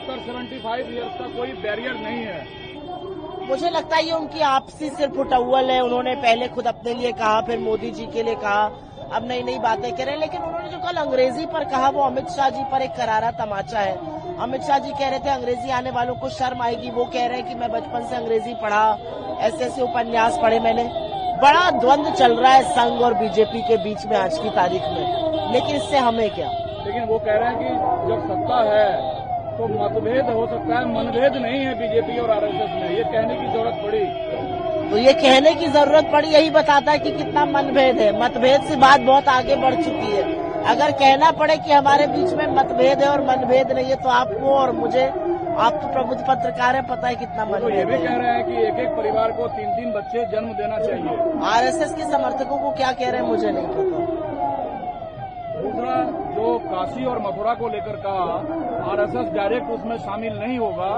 75 years का कोई barrier नहीं है। मुझे लगता है ये उनकी आपसी सिर्फ उटव्वल है। उन्होंने पहले खुद अपने लिए कहा, फिर मोदी जी के लिए कहा, अब नई नई बातें करें। लेकिन उन्होंने जो कल अंग्रेजी पर कहा वो अमित शाह जी पर एक करारा तमाचा है। अमित शाह जी कह रहे थे अंग्रेजी आने वालों को शर्म आएगी। वो कह रहे हैं कि मैं बचपन से अंग्रेजी पढ़ा, ऐसे ऐसे उपन्यास पढ़े मैंने। बड़ा द्वंद्व चल रहा है संघ और बीजेपी के बीच में आज की तारीख में। लेकिन इससे हमें क्या। लेकिन वो कह रहे हैं कि जब सत्ता है तो मतभेद हो सकता है, मनभेद नहीं है बीजेपी और आरएसएस में। ये कहने की जरूरत पड़ी तो ये कहने की जरूरत पड़ी, यही बताता है कि कितना मनभेद है। मतभेद से बात बहुत आगे बढ़ चुकी है। अगर कहना पड़े कि हमारे बीच में मतभेद है और मनभेद नहीं है तो आपको और मुझे, आप तो प्रबुद्ध पत्रकार है, पता है कितना मनभेद है। तो ये भी कह रहे हैं कि एक एक परिवार को 3-3 बच्चे जन्म देना चाहिए। आरएसएस के समर्थकों को क्या कह रहे हैं मुझे नहीं पता। दूसरा, जो काशी और मथुरा को लेकर कहा, आरएसएस डायरेक्ट उसमें शामिल नहीं होगा,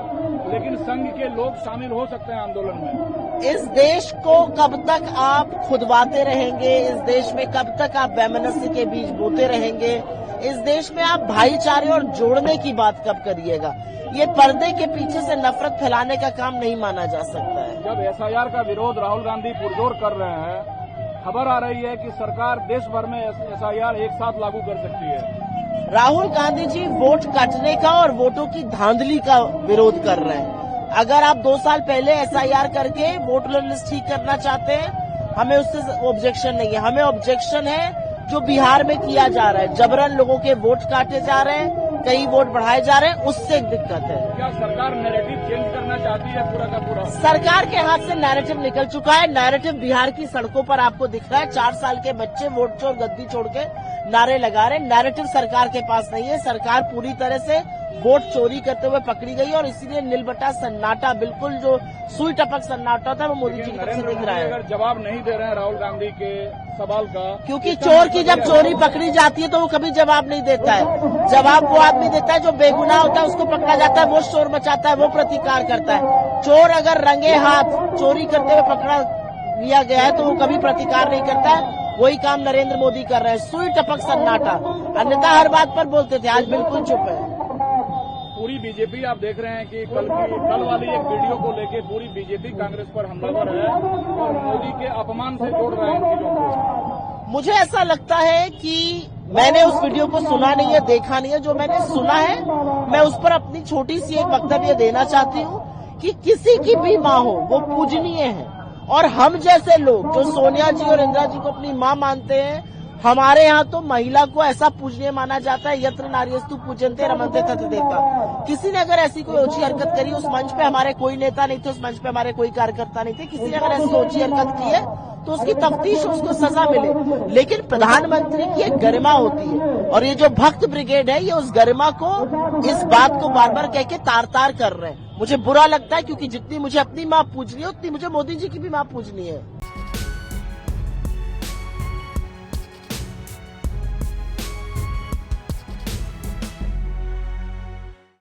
लेकिन संघ के लोग शामिल हो सकते हैं आंदोलन में। इस देश को कब तक आप खुदवाते रहेंगे? इस देश में कब तक आप वैमनस्य के बीज बोते रहेंगे? इस देश में आप भाईचारे और जोड़ने की बात कब करिएगा? ये पर्दे के पीछे से नफरत फैलाने का काम नहीं माना जा सकता है। जब एसआईआर का विरोध राहुल गांधी पुरजोर कर रहे हैं, खबर आ रही है कि सरकार देश भर में एसआईआर एक साथ लागू कर सकती है। राहुल गांधी जी वोट काटने का और वोटों की धांधली का विरोध कर रहे हैं। अगर आप 2 साल पहले एसआईआर करके वोटर लिस्ट ठीक करना चाहते हैं, हमें उससे ऑब्जेक्शन नहीं है। हमें ऑब्जेक्शन है जो बिहार में किया जा रहा है, जबरन लोगों के वोट काटे जा रहे हैं, कई वोट बढ़ाए जा रहे हैं, उससे एक दिक्कत है। क्या सरकार नैरेटिव चेंज करना चाहती है पूरा का पूरा? सरकार के हाथ से नैरेटिव निकल चुका है। नैरेटिव बिहार की सड़कों पर आपको दिख रहा है। 4 साल के बच्चे वोट चोर गद्दी छोड़ के नारे लगा रहे हैं। नैरेटिव सरकार के पास नहीं है। सरकार पूरी तरह से वोट चोरी करते हुए पकड़ी गई और इसीलिए नीलबटा सन्नाटा, बिल्कुल जो सुई टपक सन्नाटा था, वो मोदी जी की तरफ से दिख रहा है। अगर जवाब नहीं दे रहे हैं राहुल गांधी के सवाल का, क्योंकि चोर की जब चोरी पकड़ी जाती है तो वो कभी जवाब नहीं देता है। जवाब वो आदमी देता है जो बेगुनाह होता है, उसको पकड़ा जाता है, वो शोर मचाता है, वो प्रतिकार करता है। चोर अगर रंगे हाथ चोरी करते हुए पकड़ा लिया गया है तो वो कभी प्रतिकार नहीं करता है। वही काम नरेंद्र मोदी कर रहे हैं, सुई टपक सन्नाटा। अन्यथा हर बात पर बोलते थे, आज बिल्कुल चुप है। पूरी बीजेपी आप देख रहे हैं कि कल वाली एक वीडियो को लेके पूरी बीजेपी कांग्रेस पर हमलावर है और मोदी के अपमान से जोड़ रहे हैं इन चीजों को। मुझे ऐसा लगता है कि मैंने उस वीडियो को सुना नहीं है, देखा नहीं है। जो मैंने सुना है, मैं उस पर अपनी छोटी सी एक वक्तव्य देना चाहती हूँ कि किसी की भी माँ हो वो पूजनीय है, और हम जैसे लोग जो सोनिया जी और इंदिरा जी को अपनी माँ मानते हैं, हमारे यहाँ तो महिला को ऐसा पूजनीय माना जाता है, यत्र नार्यस्तु पूजन्ते रमन्ते तत् देवता। किसी ने अगर ऐसी कोई ओछी हरकत करी, उस मंच पे हमारे कोई नेता नहीं थे, उस मंच पे हमारे कोई कार्यकर्ता नहीं थे, किसी ने अगर ऐसी ओछी हरकत की है तो उसकी तफ्तीश, उसको सजा मिले। लेकिन प्रधानमंत्री की एक गरिमा होती है, और ये जो भक्त ब्रिगेड है, ये उस गरिमा को, इस बात को बार बार कह के तार तार कर रहे हैं। मुझे बुरा लगता है, क्योंकि जितनी मुझे अपनी माँ पूजनी है उतनी मुझे मोदी जी की भी माँ पूजनी है।